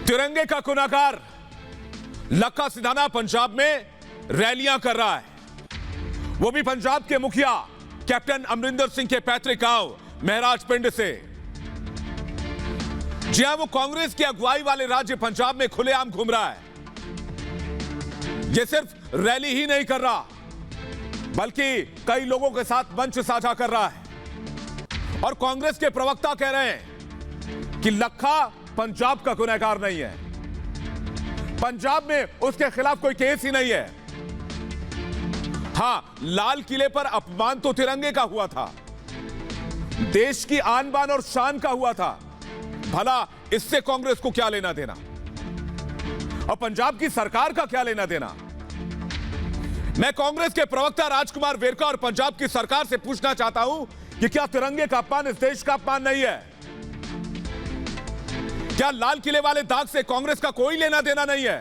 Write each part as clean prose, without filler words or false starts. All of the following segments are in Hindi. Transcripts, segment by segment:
तिरंगे का गुनाहगार लखा सिधाना पंजाब में रैलियां कर रहा है, वो भी पंजाब के मुखिया कैप्टन अमरिंदर सिंह के पैतृक गांव महराज पिंड से। जी हां, वो कांग्रेस की अगुवाई वाले राज्य पंजाब में खुलेआम घूम रहा है। ये सिर्फ रैली ही नहीं कर रहा, बल्कि कई लोगों के साथ मंच साझा कर रहा है। और कांग्रेस के प्रवक्ता कह रहे हैं कि लखा पंजाब का गुनहगार नहीं है, पंजाब में उसके खिलाफ कोई केस ही नहीं है। हां, लाल किले पर अपमान तो तिरंगे का हुआ था, देश की आन बान और शान का हुआ था। भला इससे कांग्रेस को क्या लेना देना, और पंजाब की सरकार का क्या लेना देना। मैं कांग्रेस के प्रवक्ता राजकुमार वेरका और पंजाब की सरकार से पूछना चाहता हूं कि क्या तिरंगे का अपमान इस देश का अपमान नहीं है? क्या लाल किले वाले दाग से कांग्रेस का कोई लेना देना नहीं है?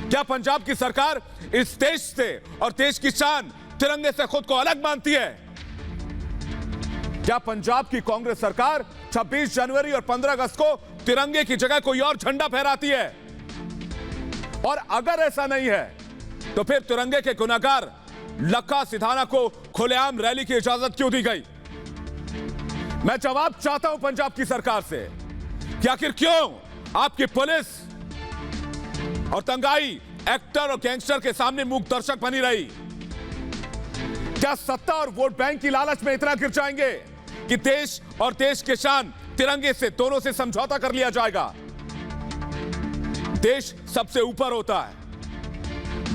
क्या पंजाब की सरकार इस देश से और देश की शान तिरंगे से खुद को अलग मानती है? क्या पंजाब की कांग्रेस सरकार 26 जनवरी और 15 अगस्त को तिरंगे की जगह कोई और झंडा फहराती है? और अगर ऐसा नहीं है तो फिर तिरंगे के गुनहगार लखा सिधाना को खुलेआम रैली की इजाजत क्यों दी गई? मैं जवाब चाहता हूं पंजाब की सरकार से कि आखिर क्यों आपकी पुलिस और दंगाई एक्टर और गैंगस्टर के सामने मूक दर्शक बनी रही? क्या सत्ता और वोट बैंक की लालच में इतना गिर जाएंगे कि देश और देश के शान तिरंगे से दोनों से समझौता कर लिया जाएगा? देश सबसे ऊपर होता है,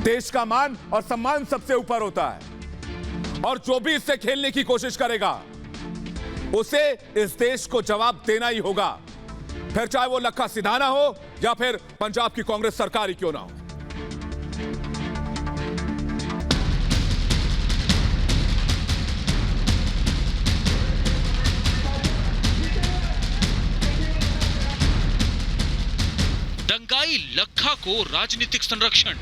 देश का मान और सम्मान सबसे ऊपर होता है, और जो भी इससे खेलने की कोशिश करेगा उसे इस देश को जवाब देना ही होगा, फिर चाहे वो लखा सिधाना हो या फिर पंजाब की कांग्रेस सरकार ही क्यों ना हो। दंगाई लखा को राजनीतिक संरक्षण,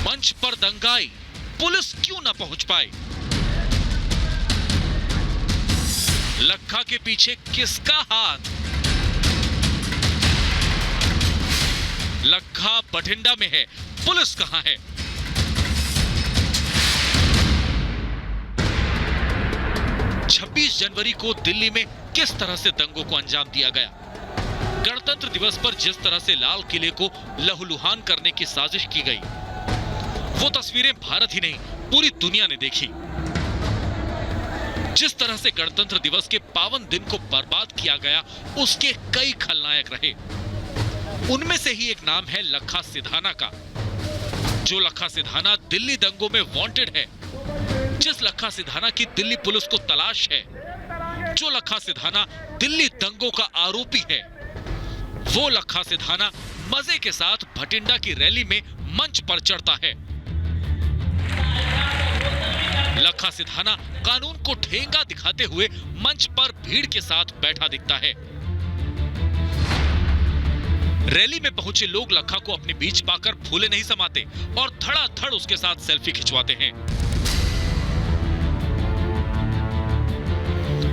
मंच पर दंगाई पुलिस क्यों ना पहुंच पाए? लखा के पीछे किसका हाथ? लखा बठिंडा में है, पुलिस कहां है? छब्बीस जनवरी को दिल्ली में किस तरह से दंगों को अंजाम दिया गया? गणतंत्र दिवस पर जिस तरह से लाल किले को लहूलुहान करने की साजिश की गई, वो तस्वीरें भारत ही नहीं पूरी दुनिया ने देखी। जिस तरह से गणतंत्र दिवस के पावन दिन को बर्बाद किया गया, उसके कई खलनायक रहे। उनमें से ही एक नाम है लखा सिधाना का। जो लखा सिधाना दिल्ली दंगों में वांटेड है, जिस लखा सिधाना की दिल्ली पुलिस को तलाश है, जो लखा सिधाना दिल्ली दंगों का आरोपी है, वो लखा सिधाना मजे के साथ भटिंडा की रैली में मंच पर चढ़ता है। लखा सिधाना कानून को ठेंगा दिखाते हुए मंच पर भीड़ के साथ बैठा दिखता है। रैली में पहुंचे लोग लखा को अपने बीच पाकर फूले नहीं समाते और धड़ाधड़ उसके साथ सेल्फी खिंचवाते हैं।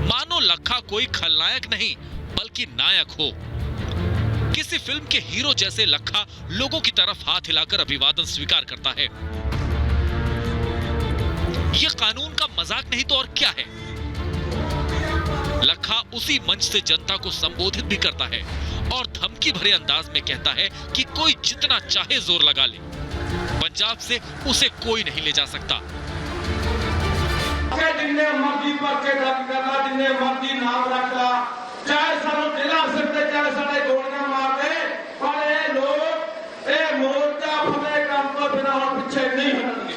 मानो लखा कोई खलनायक नहीं बल्कि नायक हो। किसी फिल्म के हीरो जैसे लखा लोगों की तरफ हाथ हिलाकर अभिवादन स्वीकार करता है। यह कानून का मजाक नहीं तो और क्या है? लखा उसी मंच से जनता को संबोधित भी करता है और धमकी भरे अंदाज में कहता है कि कोई जितना चाहे जोर लगा ले, पंजाब से उसे कोई नहीं ले जा सकता। जिन्ने मर्जी पर्चे दर्ज करना, जिन्ने मर्जी नाम रखना, चाहे सानू जिला सकते, चाहे साडे गोलियां मार दे, पर ये लोग ये मोर्चा फतेह करन तो बिना हुण पिछे नहीं हटणगे।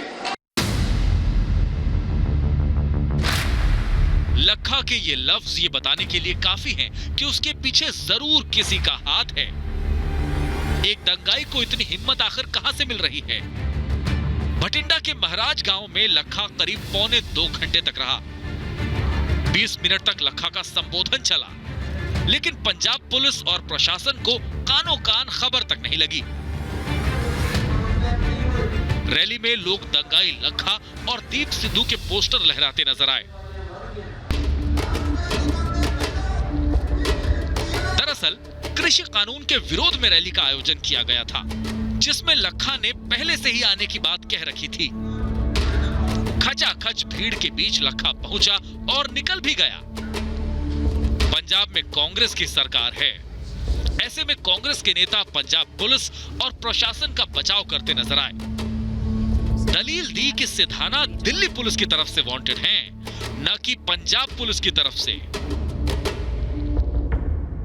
लखा के ये लफ्ज ये बताने के लिए काफी हैं कि उसके पीछे जरूर किसी का हाथ है। एक दंगाई को इतनी हिम्मत आखिर कहां से मिल रही है? भटिंडा के महराज गांव में लखा करीब पौने 2 घंटे तक रहा। 20 मिनट तक लखा का संबोधन चला, लेकिन पंजाब पुलिस और प्रशासन को कानों कान खबर तक नहीं लगी। रैली में लोग दंगाई लखा और दीप सिद्धू के पोस्टर लहराते नजर आए। कृषि कानून के विरोध में रैली का आयोजन किया गया था, जिसमें लखा ने पहले से ही आने की बात कह रखी थी। खचाखच भीड़ के बीच लखा पहुंचा और निकल भी गया। पंजाब में कांग्रेस की सरकार है, ऐसे में कांग्रेस के नेता पंजाब पुलिस और प्रशासन का बचाव करते नजर आए। दलील दी कि सिधाना दिल्ली पुलिस की तरफ से वांटेड हैं, न कि पंजाब पुलिस की तरफ से।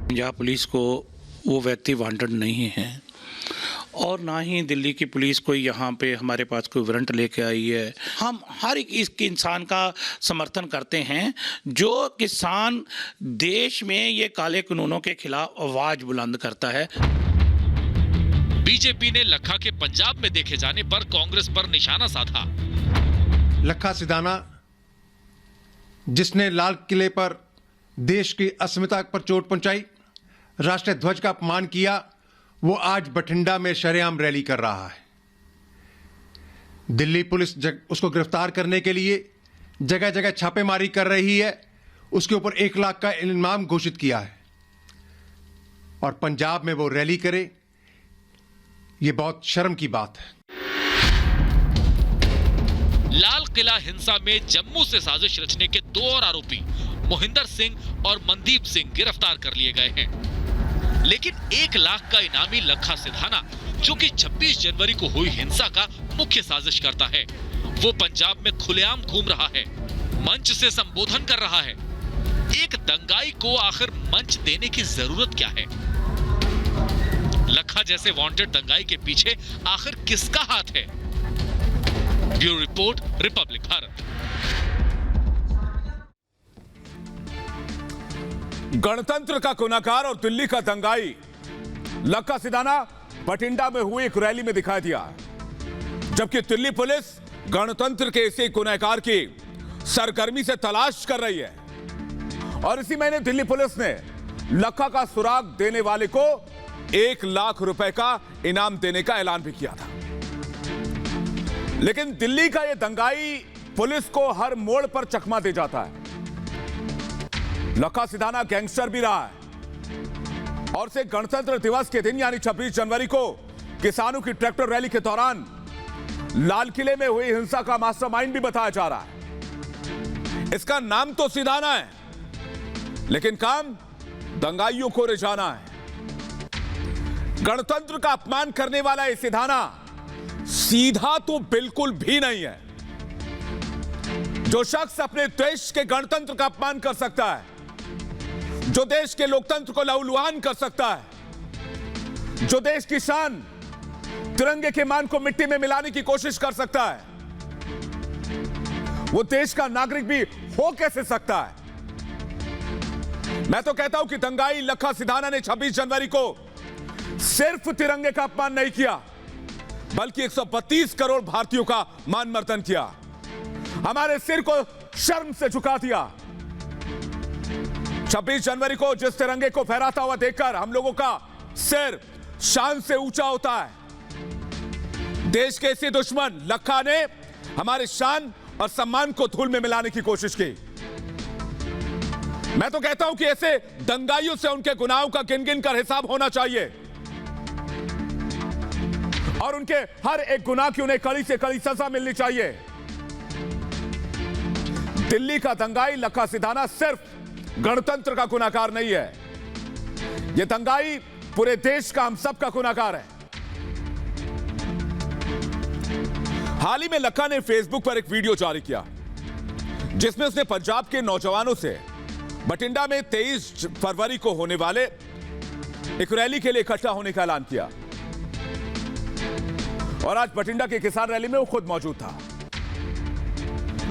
पंजाब पुलिस को वो व्यक्ति वांटेड नहीं है और ना ही दिल्ली की पुलिस कोई यहाँ पे हमारे पास कोई वारंट लेके आई है। हम हर एक इस इंसान का समर्थन करते हैं जो किसान देश में ये काले कानूनों के खिलाफ आवाज बुलंद करता है। बीजेपी ने लखा के पंजाब में देखे जाने पर कांग्रेस पर निशाना साधा। लखा सिधाना, जिसने लाल किले पर देश की अस्मिता पर चोट पहुंचाई, राष्ट्रीय ध्वज का अपमान किया, वो आज बठिंडा में शरेआम रैली कर रहा है। दिल्ली पुलिस उसको गिरफ्तार करने के लिए जगह जगह छापेमारी कर रही है, उसके ऊपर 1 लाख का इनाम घोषित किया है और पंजाब में वो रैली करे, ये बहुत शर्म की बात है। लाल किला हिंसा में जम्मू से साजिश रचने के 2 और आरोपी मोहिंदर सिंह और मनदीप सिंह गिरफ्तार कर लिए गए हैं। लेकिन 1 लाख का इनामी लखा सिधाना, जो कि 26 जनवरी को हुई हिंसा का मुख्य साजिश करता है, वो पंजाब में खुलेआम घूम रहा है, मंच से संबोधन कर रहा है। एक दंगाई को आखिर मंच देने की जरूरत क्या है? लखा जैसे वांटेड दंगाई के पीछे आखिर किसका हाथ है? Bureau report, Republic Bharat. गणतंत्र का गुनाहगार और दिल्ली का दंगाई लखा सिधाना बठिंडा में हुई एक रैली में दिखाई दिया, जबकि दिल्ली पुलिस गणतंत्र के इसी गुनाहगार की सरगर्मी से तलाश कर रही है। और इसी महीने दिल्ली पुलिस ने लखा का सुराग देने वाले को 1 लाख रुपए का इनाम देने का ऐलान भी किया था। लेकिन दिल्ली का यह दंगाई पुलिस को हर मोड़ पर चकमा दे जाता है। लखा सिधाना गैंगस्टर भी रहा है और से गणतंत्र दिवस के दिन यानी 26 जनवरी को किसानों की ट्रैक्टर रैली के दौरान लाल किले में हुई हिंसा का मास्टरमाइंड भी बताया जा रहा है। इसका नाम तो सिधाना है, लेकिन काम दंगाइयों को रिझाना है। गणतंत्र का अपमान करने वाला ये सिधाना सीधा तो बिल्कुल भी नहीं है। जो शख्स अपने देश के गणतंत्र का अपमान कर सकता है, जो देश के लोकतंत्र को लहूलुहान कर सकता है, जो देश की शान तिरंगे के मान को मिट्टी में मिलाने की कोशिश कर सकता है, वो देश का नागरिक भी हो कैसे सकता है? मैं तो कहता हूं कि दंगाई लखा सिधाना ने 26 जनवरी को सिर्फ तिरंगे का अपमान नहीं किया, बल्कि 132 करोड़ भारतीयों का मान मर्दन किया, हमारे सिर को शर्म से झुका दिया। 26 जनवरी को जिस तिरंगे को फहराता हुआ देखकर हम लोगों का सिर शान से ऊंचा होता है। देश के इसी दुश्मन लखा ने हमारे शान और सम्मान को धूल में मिलाने की कोशिश की। मैं तो कहता हूं कि ऐसे दंगाइयों से उनके गुनाहों का गिन गिन कर हिसाब होना चाहिए और उनके हर एक गुनाह की उन्हें कड़ी से कड़ी सजा मिलनी चाहिए। दिल्ली का दंगाई लखा सिधाना सिर्फ गणतंत्र का गुनाहगार नहीं है, यह दंगाई पूरे देश का, हम सब का गुनाहगार है। हाल ही में लखा ने फेसबुक पर एक वीडियो जारी किया, जिसमें उसने पंजाब के नौजवानों से बठिंडा में 23 फरवरी को होने वाले एक रैली के लिए इकट्ठा होने का ऐलान किया। और आज बठिंडा की किसान रैली में वो खुद मौजूद था।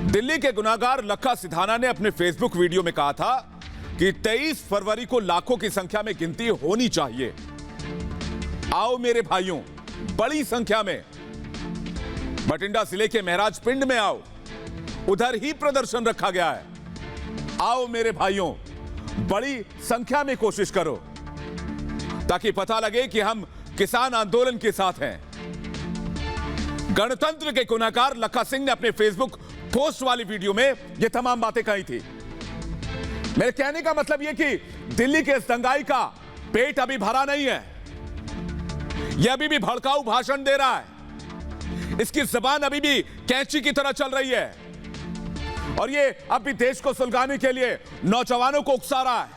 दिल्ली के गुनाहगार लखा सिधाना ने अपने फेसबुक वीडियो में कहा था कि 23 फरवरी को लाखों की संख्या में गिनती होनी चाहिए। आओ मेरे भाइयों, बड़ी संख्या में बठिंडा जिले के महराज पिंड में आओ, उधर ही प्रदर्शन रखा गया है। आओ मेरे भाइयों, बड़ी संख्या में कोशिश करो ताकि पता लगे कि हम किसान आंदोलन के साथ हैं। गणतंत्र के गुनाहगार लखा सिंह ने अपने फेसबुक पोस्ट वाली वीडियो में यह तमाम बातें कही थी। मेरे कहने का मतलब यह कि दिल्ली के इस दंगाई का पेट अभी भरा नहीं है, यह अभी भी भड़काऊ भाषण दे रहा है, इसकी जबान अभी भी कैंची की तरह चल रही है और ये अब भी देश को सुलगाने के लिए नौजवानों को उकसा रहा है।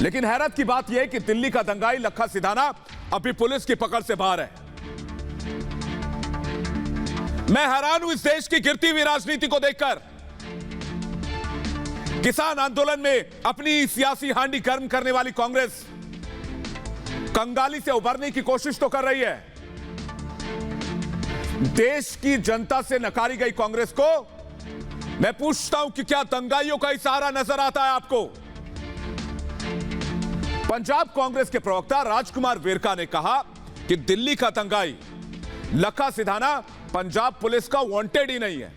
लेकिन हैरत की बात यह है कि दिल्ली का दंगाई लखा सिधाना अभी पुलिस की पकड़ से बाहर है। मैं हैरान हूं इस देश की गिरती हुई राजनीति को देखकर। किसान आंदोलन में अपनी सियासी हांडी गर्म करने वाली कांग्रेस कंगाली से उबरने की कोशिश तो कर रही है। देश की जनता से नकारी गई कांग्रेस को मैं पूछता हूं कि क्या दंगाइयों का इशारा नजर आता है आपको? पंजाब कांग्रेस के प्रवक्ता राजकुमार वेरका ने कहा कि दिल्ली का दंगाई लखा सिधाना पंजाब पुलिस का वांटेड ही नहीं है।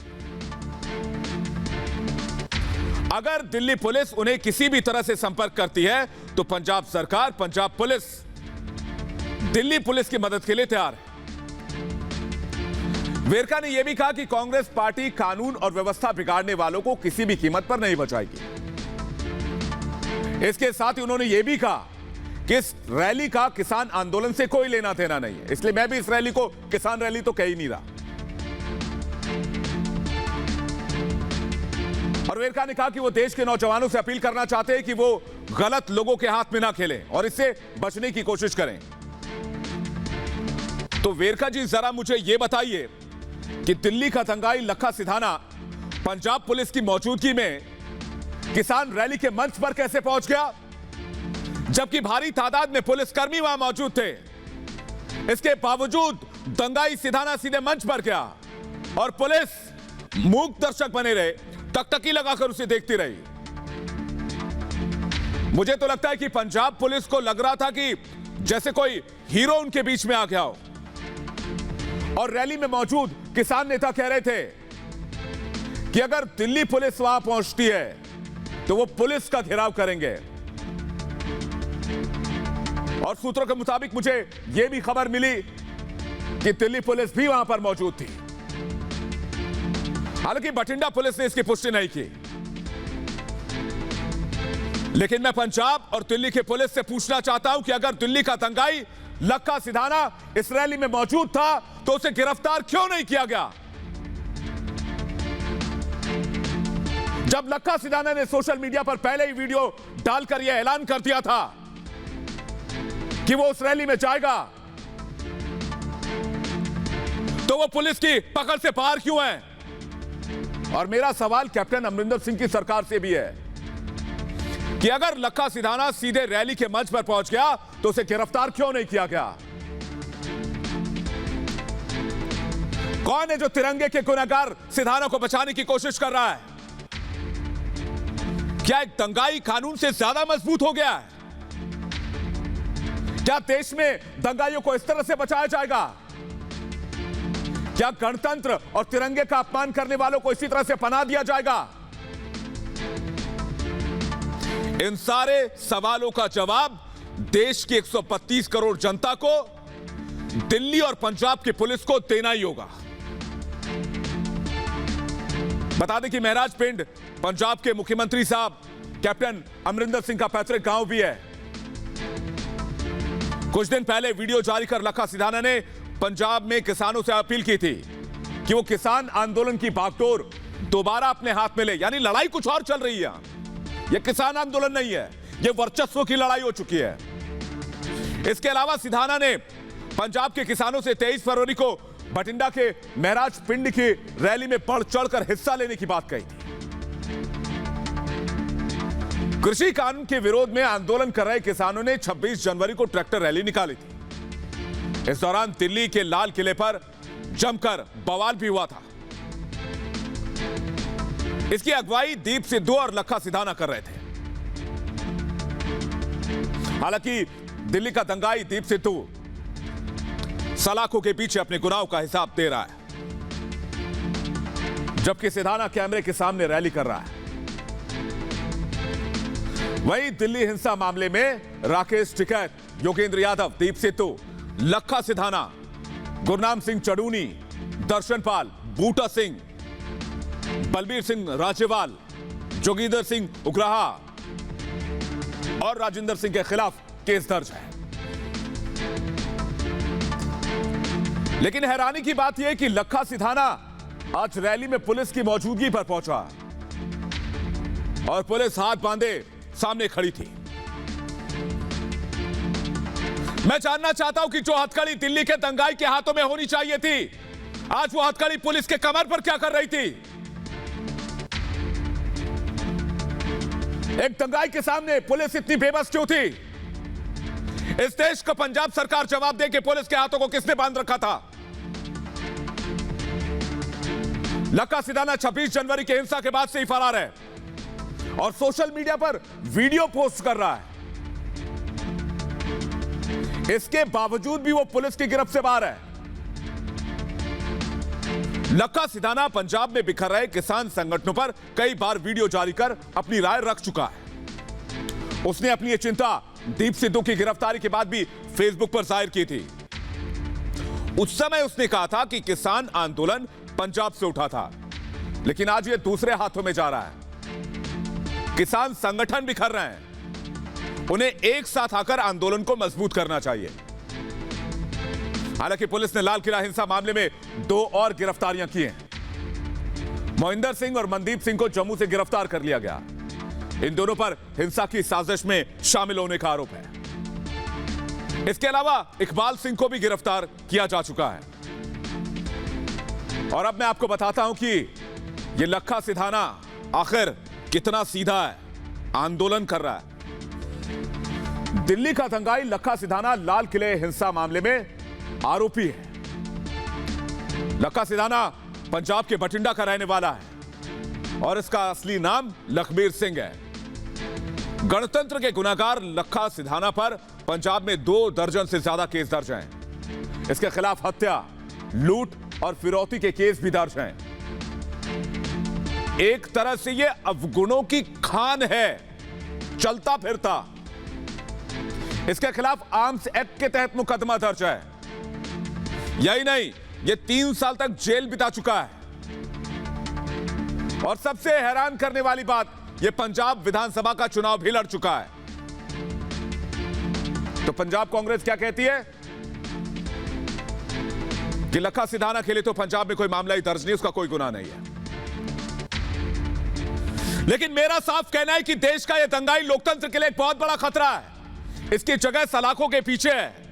अगर दिल्ली पुलिस उन्हें किसी भी तरह से संपर्क करती है तो पंजाब सरकार, पंजाब पुलिस दिल्ली पुलिस की मदद के लिए तैयार है। वेरका ने यह भी कहा कि कांग्रेस पार्टी कानून और व्यवस्था बिगाड़ने वालों को किसी भी कीमत पर नहीं बचाएगी। इसके साथ ही उन्होंने यह भी कहा कि इस रैली का किसान आंदोलन से कोई लेना देना नहीं है, इसलिए मैं भी इस रैली को किसान रैली तो कह ही नहीं रहा। और वेरका ने कहा कि वो देश के नौजवानों से अपील करना चाहते हैं कि वो गलत लोगों के हाथ में ना खेलें और इससे बचने की कोशिश करें। तो वेरका जी जरा मुझे यह बताइए कि दिल्ली का दंगाई लखा सिधाना पंजाब पुलिस की मौजूदगी में किसान रैली के मंच पर कैसे पहुंच गया, जबकि भारी तादाद में पुलिसकर्मी वहां मौजूद थे। इसके बावजूद दंगाई सिधाना सीधे मंच पर गया और पुलिस मूक दर्शक बने रहे, टकटकी लगाकर उसे देखती रही। मुझे तो लगता है कि पंजाब पुलिस को लग रहा था कि जैसे कोई हीरो उनके बीच में आ गया हो। और रैली में मौजूद किसान नेता कह रहे थे कि अगर दिल्ली पुलिस वहां पहुंचती है तो वो पुलिस का घेराव करेंगे। और सूत्रों के मुताबिक मुझे यह भी खबर मिली कि दिल्ली पुलिस भी वहां पर मौजूद थी। हालांकि बठिंडा पुलिस ने इसकी पुष्टि नहीं की, लेकिन मैं पंजाब और दिल्ली की पुलिस से पूछना चाहता हूं कि अगर दिल्ली का दंगाई लखा सिधाना इस रैली में मौजूद था तो उसे गिरफ्तार क्यों नहीं किया गया? जब लखा सिधाना ने सोशल मीडिया पर पहले ही वीडियो डालकर यह ऐलान कर दिया था कि वो उस रैली में जाएगा, तो वो पुलिस की पकड़ से बाहर क्यों है? और मेरा सवाल कैप्टन अमरिंदर सिंह की सरकार से भी है कि अगर लखा सिधाना सीधे रैली के मंच पर पहुंच गया तो उसे गिरफ्तार क्यों नहीं किया गया? कौन है जो तिरंगे के गुनहगार सिधाना को बचाने की कोशिश कर रहा है? क्या एक दंगाई कानून से ज्यादा मजबूत हो गया है? क्या देश में दंगाइयों को इस तरह से बचाया जाएगा? क्या गणतंत्र और तिरंगे का अपमान करने वालों को इसी तरह से पनाह दिया जाएगा? इन सारे सवालों का जवाब देश की 132 करोड़ जनता को, दिल्ली और पंजाब की पुलिस को देना ही होगा। बता दें कि महराज पिंड पंजाब के मुख्यमंत्री साहब कैप्टन अमरिंदर सिंह का पैतृक गांव भी है। कुछ दिन पहले वीडियो जारी कर लखा सिधाना ने पंजाब में किसानों से अपील की थी कि वो किसान आंदोलन की बागडोर दोबारा अपने हाथ में ले। यानी लड़ाई कुछ और चल रही है, यह किसान आंदोलन नहीं है, यह वर्चस्व की लड़ाई हो चुकी है। इसके अलावा सिधाना ने पंजाब के किसानों से 23 फरवरी को बठिंडा के महराज पिंड की रैली में बढ़ चढ़कर हिस्सा लेने की बात कही थी। कृषि कानून के विरोध में आंदोलन कर रहे किसानों ने 26 जनवरी को ट्रैक्टर रैली निकाली थी। इस दौरान दिल्ली के लाल किले पर जमकर बवाल भी हुआ था। इसकी अगुवाई दीप सिद्धू और लखा सिधाना कर रहे थे। हालांकि दिल्ली का दंगाई दीप सिद्धू सलाखों के पीछे अपने गुनाहों का हिसाब दे रहा है, जबकि सिधाना कैमरे के सामने रैली कर रहा है। वहीं दिल्ली हिंसा मामले में राकेश टिकैत, योगेंद्र यादव, दीप सिद्धू, लखा सिधाना, गुरनाम सिंह चड़ूनी, दर्शनपाल, बूटा सिंह, बलबीर सिंह राजेवाल, जोगिंदर सिंह उग्राहा, और राजिंदर सिंह के खिलाफ केस दर्ज है। लेकिन हैरानी की बात यह कि लखा सिधाना आज रैली में पुलिस की मौजूदगी पर पहुंचा और पुलिस हाथ बांधे सामने खड़ी थी। मैं जानना चाहता हूं कि जो हथकड़ी दिल्ली के दंगाई के हाथों में होनी चाहिए थी, आज वो हथकड़ी पुलिस के कमर पर क्या कर रही थी? एक दंगाई के सामने पुलिस इतनी बेबस क्यों थी? इस देश को पंजाब सरकार जवाब दे कि पुलिस के हाथों को किसने बांध रखा था। लखा सिधाना 26 जनवरी की हिंसा के बाद से ही फरार है और सोशल मीडिया पर वीडियो पोस्ट कर रहा है। इसके बावजूद भी वो पुलिस की गिरफ्त से बाहर है। लखा सिधाना पंजाब में बिखर रहे किसान संगठनों पर कई बार वीडियो जारी कर अपनी राय रख चुका है। उसने अपनी ये चिंता दीप सिद्धू की गिरफ्तारी के बाद भी फेसबुक पर जाहिर की थी। उस समय उसने कहा था कि किसान आंदोलन पंजाब से उठा था, लेकिन आज ये दूसरे हाथों में जा रहा है। किसान संगठन बिखर रहे हैं, उन्हें एक साथ आकर आंदोलन को मजबूत करना चाहिए। हालांकि पुलिस ने लाल किला हिंसा मामले में 2 और गिरफ्तारियां की हैं। मोहिंदर सिंह और मनदीप सिंह को जम्मू से गिरफ्तार कर लिया गया। इन दोनों पर हिंसा की साजिश में शामिल होने का आरोप है। इसके अलावा इकबाल सिंह को भी गिरफ्तार किया जा चुका है। और अब मैं आपको बताता हूं कि यह लखा सिधाना आखिर कितना सीधा है, आंदोलन कर रहा है। दिल्ली का दंगाई लखा सिधाना लाल किले हिंसा मामले में आरोपी है। लखा सिधाना पंजाब के बठिंडा का रहने वाला है और इसका असली नाम लखबीर सिंह है। गणतंत्र के गुनाहगार लखा सिधाना पर पंजाब में 2 दर्जन से ज्यादा केस दर्ज हैं। इसके खिलाफ हत्या, लूट और फिरौती के केस भी दर्ज हैं। एक तरह से यह अवगुणों की खान है, चलता फिरता। इसके खिलाफ आर्म्स एक्ट के तहत मुकदमा दर्ज है। यही नहीं, यह 3 साल तक जेल बिता चुका है। और सबसे हैरान करने वाली बात, यह पंजाब विधानसभा का चुनाव भी लड़ चुका है। तो पंजाब कांग्रेस क्या कहती है कि लखा सिधाना के लिए तो पंजाब में कोई मामला ही दर्ज नहीं, उसका कोई गुनाह नहीं है। लेकिन मेरा साफ कहना है कि देश का यह दंगाई लोकतंत्र के लिए एक बहुत बड़ा खतरा है। इसकी जगह सलाखों के पीछे है,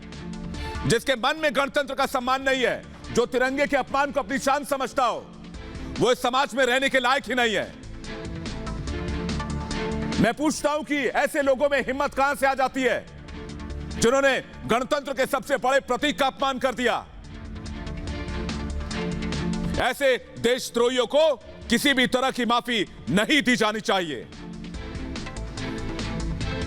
जिसके मन में गणतंत्र का सम्मान नहीं है, जो तिरंगे के अपमान को अपनी शान समझता हो, वो इस समाज में रहने के लायक ही नहीं है। मैं पूछता हूं कि ऐसे लोगों में हिम्मत कहां से आ जाती है, जिन्होंने गणतंत्र के सबसे बड़े प्रतीक का अपमान कर दिया। ऐसे देशद्रोहियों को किसी भी तरह की माफी नहीं दी जानी चाहिए।